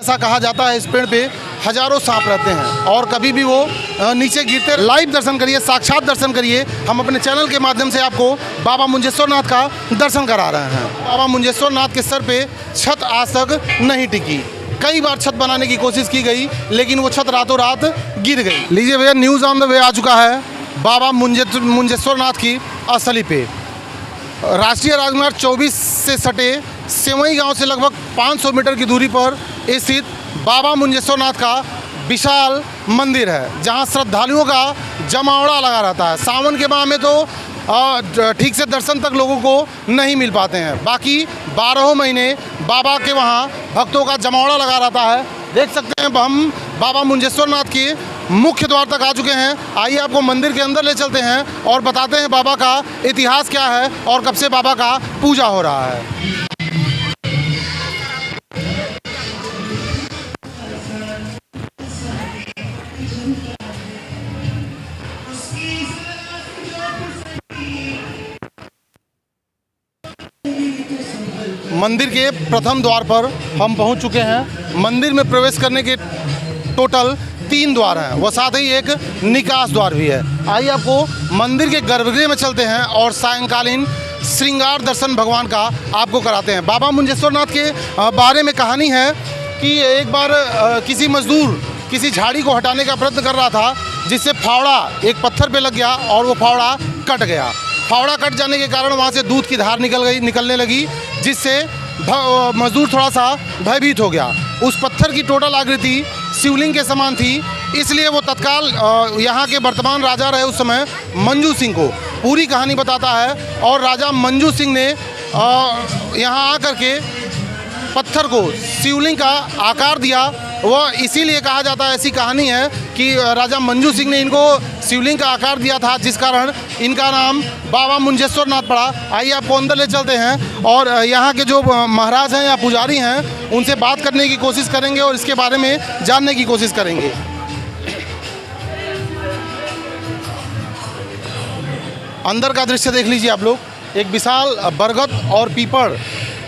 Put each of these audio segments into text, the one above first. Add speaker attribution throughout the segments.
Speaker 1: ऐसा कहा जाता है इस पेड़ पे हजारों सांप रहते हैं और कभी भी वो नीचे गिरते। लाइव दर्शन करिए, साक्षात दर्शन करिए। हम अपने चैनल के माध्यम से आपको बाबा मुंजेश्वर नाथ का दर्शन करा रहे हैं। बाबा मुंजेश्वर नाथ के सर पे छत आज तक नहीं टिकी। कई बार छत बनाने की कोशिश की गई लेकिन वो छत रातों रात गिर गई। लीजिए भैया, न्यूज़ ऑन द वे आ चुका है बाबा मुंजेश्वर नाथ की असली पे। राष्ट्रीय राजमार्ग 24 से सटे सेवई गांव से लगभग 500 मीटर की दूरी पर स्थित बाबा मुंजेश्वर नाथ का विशाल मंदिर है, जहां श्रद्धालुओं का जमावड़ा लगा रहता है। सावन के माह में तो ठीक से दर्शन तक लोगों को नहीं मिल पाते हैं, बाकी 12 महीने बाबा के वहां भक्तों का जमावड़ा लगा रहता है। देख सकते हैं हम बाबा मुंजेश्वर नाथ के मुख्य द्वार तक आ चुके हैं। आइए आपको मंदिर के अंदर ले चलते हैं और बताते हैं बाबा का इतिहास क्या है और कब से बाबा का पूजा हो रहा है। मंदिर के प्रथम द्वार पर हम पहुंच चुके हैं। मंदिर में प्रवेश करने के टोटल 3 द्वार हैं, वो साथ ही एक निकास द्वार भी है। आइए आपको मंदिर के गर्भगृह में चलते हैं और सायंकालीन श्रृंगार दर्शन भगवान का आपको कराते हैं। बाबा मुंजेश्वर नाथ के बारे में कहानी है कि एक बार किसी मजदूर किसी झाड़ी को हटाने का प्रयत्न कर रहा था, जिससे फावड़ा एक पत्थर पे लग गया और वो फावड़ा कट गया। फावड़ा कट जाने के कारण वहाँ से दूध की धार निकलने लगी, जिससे मजदूर थोड़ा सा भयभीत हो गया। उस पत्थर की टोटल आकृति शिवलिंग के समान थी, इसलिए वो तत्काल यहाँ के वर्तमान राजा रहे उस समय मंजू सिंह को पूरी कहानी बताता है। और राजा मंजू सिंह ने यहाँ आकर के पत्थर को शिवलिंग का आकार दिया। वह इसीलिए कहा जाता है, ऐसी कहानी है कि राजा मंजू सिंह ने इनको शिवलिंग का आकार दिया था, जिस कारण इनका नाम बाबा मुंजेश्वर नाथ पड़ा। आइए आपको अंदर ले चलते हैं और यहाँ के जो महाराज हैं या पुजारी हैं उनसे बात करने की कोशिश करेंगे और इसके बारे में जानने की कोशिश करेंगे। अंदर का दृश्य देख लीजिए आप लोग। एक विशाल बरगद और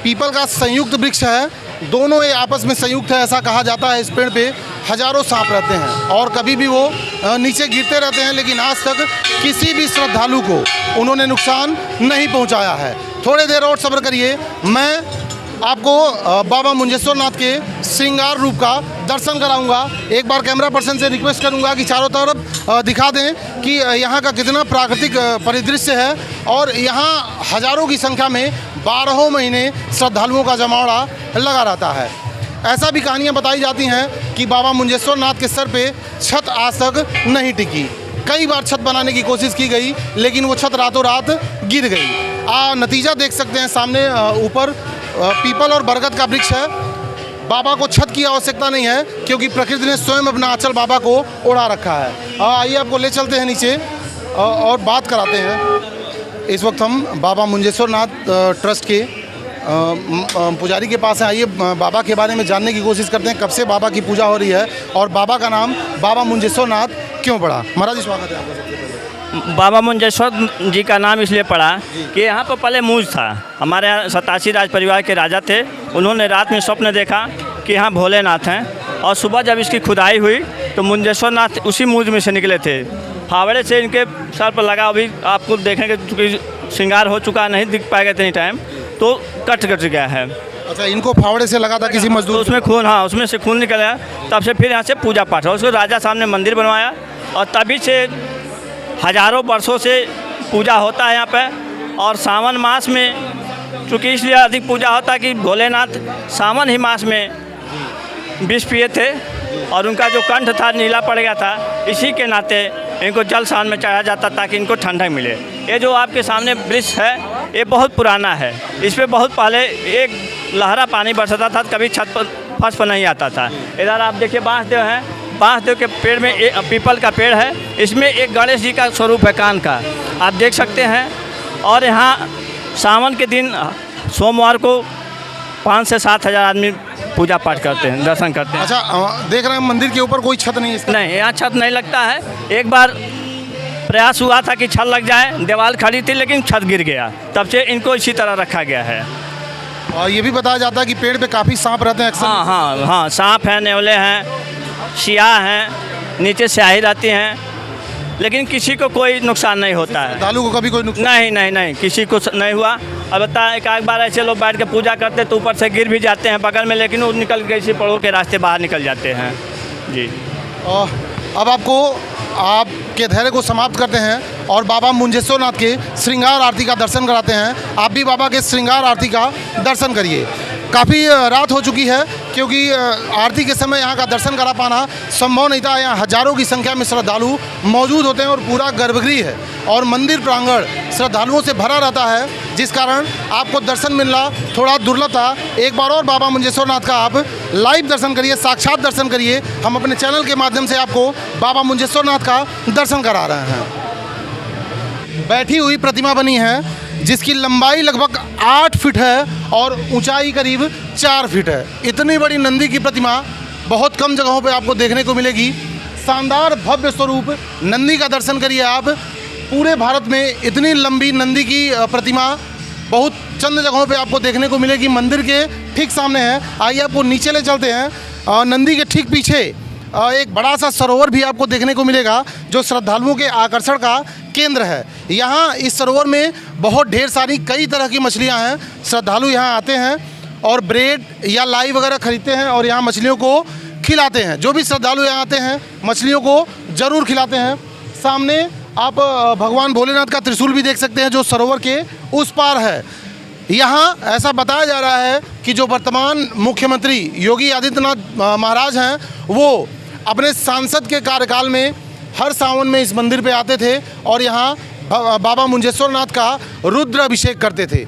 Speaker 1: पीपल का संयुक्त वृक्ष है। दोनों ये आपस में संयुक्त है। ऐसा कहा जाता है इस पेड़ पे हजारों सांप रहते हैं और कभी भी वो नीचे गिरते रहते हैं, लेकिन आज तक किसी भी श्रद्धालु को उन्होंने नुकसान नहीं पहुंचाया है। थोड़ी देर और सब्र करिए, मैं आपको बाबा मुंजेश्वर नाथ के श्रृंगार रूप का दर्शन कराऊंगा। एक बार कैमरा पर्सन से रिक्वेस्ट करूंगा कि चारों तरफ दिखा दें कि यहाँ का कितना प्राकृतिक परिदृश्य है। और यहाँ हजारों की संख्या में 12 महीने श्रद्धालुओं का जमावड़ा लगा रहता है। ऐसा भी कहानियाँ बताई जाती हैं कि बाबा मुंजेश्वर नाथ के सर पे छत आज तक नहीं टिकी। कई बार छत बनाने की कोशिश की गई लेकिन वो छत रातों रात गिर गई। नतीजा देख सकते हैं सामने ऊपर पीपल और बरगद का वृक्ष है। बाबा को छत की आवश्यकता नहीं है क्योंकि प्रकृति ने स्वयं अपना आंचल बाबा को ओढ़ा रखा है। आइए आपको ले चलते हैं नीचे और बात कराते हैं। इस वक्त हम बाबा मुंजेश्वर नाथ ट्रस्ट के पुजारी के पास हैं। आइए बाबा के बारे में जानने की कोशिश करते हैं, कब से बाबा की पूजा हो रही है और बाबा का नाम बाबा मुंजेश्वर नाथ क्यों पड़ा। महाराज जी स्वागत है आपका। सबसे पहले
Speaker 2: बाबा मुंजेश्वर जी का नाम इसलिए पड़ा कि यहाँ पर पहले मूंज था। हमारे यहाँ 87 राज परिवार के राजा थे। उन्होंने रात में स्वप्न देखा कि यहाँ भोलेनाथ हैं और सुबह जब इसकी खुदाई हुई तो मुंजेश्वर नाथ उसी मूंज में से निकले थे। फावड़े से इनके सर पर लगा, अभी आपको देखेंगे क्योंकि श्रृंगार हो चुका, नहीं दिख पाएगा इतनी टाइम, तो कट गया है।
Speaker 1: अच्छा, इनको फावड़े से लगा था किसी मजदूर?
Speaker 2: तो उसमें खून, हाँ, उसमें से खून निकल आया। तब से फिर यहाँ से पूजा पाठ हुआ। उसको राजा साहब ने मंदिर बनवाया और तभी से हजारों वर्षों से पूजा होता है यहाँ पे। और सावन मास में चूँकि इसलिए अधिक पूजा होता है कि भोलेनाथ सावन ही मास में विष पिए थे और उनका जो कंठ था नीला पड़ गया था, इसी के नाते इनको जल स्नान में चढ़ाया जाता ताकि इनको ठंडक मिले। ये जो आपके सामने वृक्ष है ये बहुत पुराना है। इस पर बहुत पहले एक लहरा पानी बरसता था, कभी छत पर फर्श पर नहीं आता था। इधर आप देखिए बांसदेव हैं, बांसदेव के पेड़ में पीपल का पेड़ है, इसमें एक गणेश जी का स्वरूप है कान का, आप देख सकते हैं। और यहाँ सावन के दिन सोमवार को 5 से 7 हज़ार आदमी पूजा पाठ करते हैं, दर्शन करते हैं।
Speaker 1: अच्छा, देख रहे हैं मंदिर के ऊपर कोई छत नहीं है?
Speaker 2: नहीं, यहाँ छत नहीं लगता है। एक बार प्रयास हुआ था कि छत लग जाए, दीवार खड़ी थी लेकिन छत गिर गया, तब से इनको इसी तरह रखा गया है।
Speaker 1: और ये भी बताया जाता है कि पेड़ पे काफ़ी सांप रहते हैं अक्सर।
Speaker 2: हाँ हाँ हाँ, सांप हैं, नेवले हैं, सियाह हैं, नीचे स्याही रहती हैं, लेकिन किसी को कोई नुकसान नहीं होता है।
Speaker 1: श्रद्धालु को कभी कोई नुकसान
Speaker 2: नहीं नहीं नहीं, किसी को नहीं हुआ। अब बता एक बार ऐसे लोग बैठ के पूजा करते तो ऊपर से गिर भी जाते हैं बगल में, लेकिन वो निकल के इसी पड़ों के रास्ते बाहर निकल जाते हैं जी।
Speaker 1: अब आपके धैर्य को समाप्त करते हैं और बाबा मुंजेश्वर नाथ के श्रृंगार आरती का दर्शन कराते हैं। आप भी बाबा के श्रृंगार आरती का दर्शन करिए। काफ़ी रात हो चुकी है, क्योंकि आरती के समय यहाँ का दर्शन करा पाना संभव नहीं था। यहाँ हजारों की संख्या में श्रद्धालु मौजूद होते हैं और पूरा गर्भगृह है और मंदिर प्रांगण श्रद्धालुओं से भरा रहता है, जिस कारण आपको दर्शन मिलना थोड़ा दुर्लभ था। एक बार और बाबा मुंजेश्वर नाथ का आप लाइव दर्शन करिए, साक्षात दर्शन करिए। हम अपने चैनल के माध्यम से आपको बाबा मुंजेश्वर नाथ का दर्शन करा रहे हैं। बैठी हुई प्रतिमा बनी है जिसकी लंबाई लगभग 8 फीट है और ऊंचाई करीब 4 फीट है। इतनी बड़ी नंदी की प्रतिमा बहुत कम जगहों पे आपको देखने को मिलेगी। शानदार भव्य स्वरूप नंदी का दर्शन करिए आप। पूरे भारत में इतनी लंबी नंदी की प्रतिमा बहुत चंद जगहों पे आपको देखने को मिलेगी। मंदिर के ठीक सामने है। आइए आपको नीचे ले चलते हैं। नंदी के ठीक पीछे एक बड़ा सा सरोवर भी आपको देखने को मिलेगा, जो श्रद्धालुओं के आकर्षण का केंद्र है। यहाँ इस सरोवर में बहुत ढेर सारी कई तरह की मछलियाँ हैं। श्रद्धालु यहाँ आते हैं और ब्रेड या लाई वगैरह खरीदते हैं और यहाँ मछलियों को खिलाते हैं। जो भी श्रद्धालु यहाँ आते हैं मछलियों को ज़रूर खिलाते हैं। सामने आप भगवान भोलेनाथ का त्रिशूल भी देख सकते हैं, जो सरोवर के उस पार है। यहाँ ऐसा बताया जा रहा है कि जो वर्तमान मुख्यमंत्री योगी आदित्यनाथ महाराज हैं, वो अपने सांसद के कार्यकाल में हर सावन में इस मंदिर पे आते थे और यहाँ बाबा मुंजेश्वर नाथ का रुद्र अभिषेक करते थे।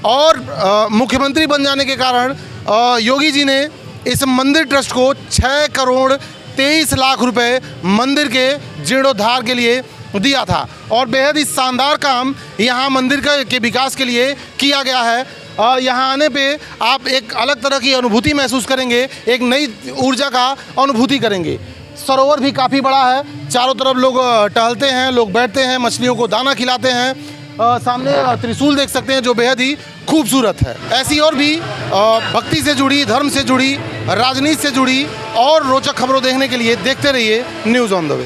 Speaker 1: और मुख्यमंत्री बन जाने के कारण योगी जी ने इस मंदिर ट्रस्ट को 6 करोड़ 23 लाख रुपए मंदिर के जीर्णोद्धार के लिए दिया था। और बेहद ही शानदार काम यहाँ मंदिर के विकास के लिए किया गया है। यहाँ आने पे आप एक अलग तरह की अनुभूति महसूस करेंगे, एक नई ऊर्जा का अनुभूति करेंगे। सरोवर भी काफ़ी बड़ा है। चारों तरफ लोग टहलते हैं, लोग बैठते हैं, मछलियों को दाना खिलाते हैं। सामने त्रिशूल देख सकते हैं, जो बेहद ही खूबसूरत है। ऐसी और भी भक्ति से जुड़ी, धर्म से जुड़ी, राजनीति से जुड़ी और रोचक खबरों देखने के लिए देखते रहिए न्यूज़ ऑन द वे।